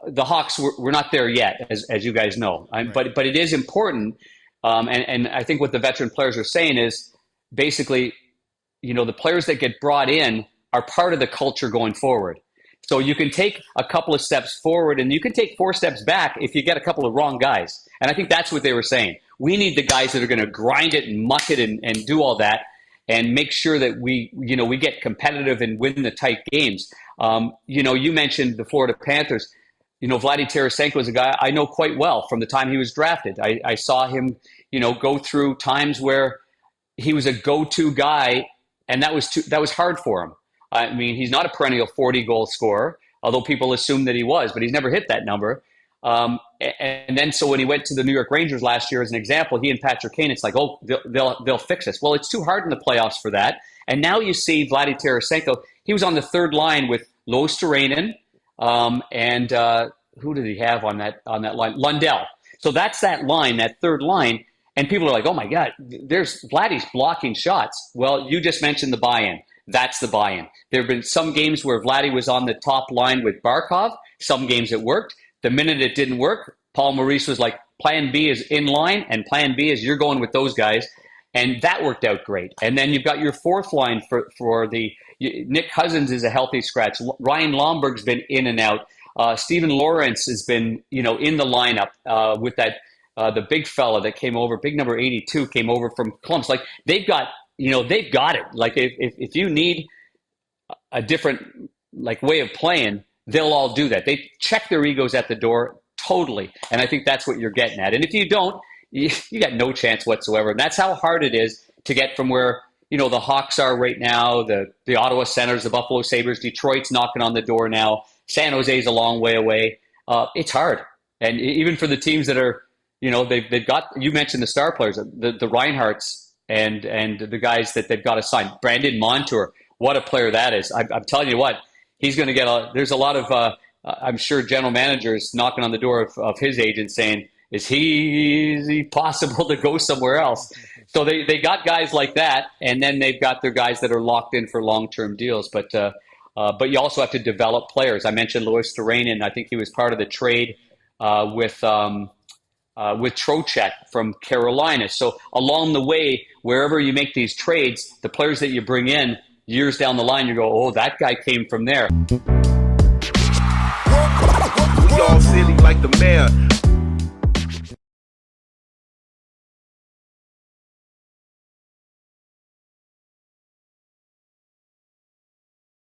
the Hawks, we're not there yet, as you guys know. Right. But it is important. And I think what the veteran players are saying is basically, the players that get brought in are part of the culture going forward. So you can take a couple of steps forward and you can take 4 steps back if you get a couple of wrong guys. And I think that's what they were saying. We need the guys that are going to grind it and muck it and do all that and make sure that we get competitive and win the tight games. You mentioned the Florida Panthers. Vladdy Tarasenko is a guy I know quite well from the time he was drafted. I saw him, go through times where he was a go-to guy, and that was hard for him. I mean, he's not a perennial 40-goal scorer, although people assume that he was, but he's never hit that number. And then so when he went to the New York Rangers last year, as an example, he and Patrick Kane, it's like, oh, they'll fix us. Well, it's too hard in the playoffs for that. And now you see Vladdy Tarasenko. He was on the third line with Luostarinen, and who did he have on that line? Lundell. So that's that line, that third line. And people are like, oh my God, there's Vladdy's blocking shots. Well, you just mentioned the buy-in. That's the buy-in. There have been some games where Vladdy was on the top line with Barkov. Some games it worked. The minute it didn't work, Paul Maurice was like, plan B is in line, and plan B is you're going with those guys. And that worked out great. And then you've got your fourth line for Nick Cousins is a healthy scratch. Ryan Lomberg's been in and out. Stephen Lawrence has been, in the lineup with that the big fella that came over, big number 82 came over from Columbus. Like they've got it. Like if you need a different way of playing, they'll all do that. They check their egos at the door totally. And I think that's what you're getting at. And if you don't, you got no chance whatsoever. And that's how hard it is to get from where, the Hawks are right now, the Ottawa Senators, the Buffalo Sabres, Detroit's knocking on the door now. San Jose's a long way away. It's hard. And even for the teams that are, they've got, you mentioned the star players, the Reinhardts and the guys that they've got to sign. Brandon Montour, what a player that is. I'm telling you what, he's going to get there's a lot of, I'm sure, general managers knocking on the door of his agent saying, is he possible to go somewhere else? So they got guys like that, and then they've got their guys that are locked in for long-term deals. But you also have to develop players. I mentioned Luostarinen. I think he was part of the trade with Trocheck from Carolina. So along the way, wherever you make these trades, the players that you bring in years down the line, you go, oh, that guy came from there. We all silly like the mayor.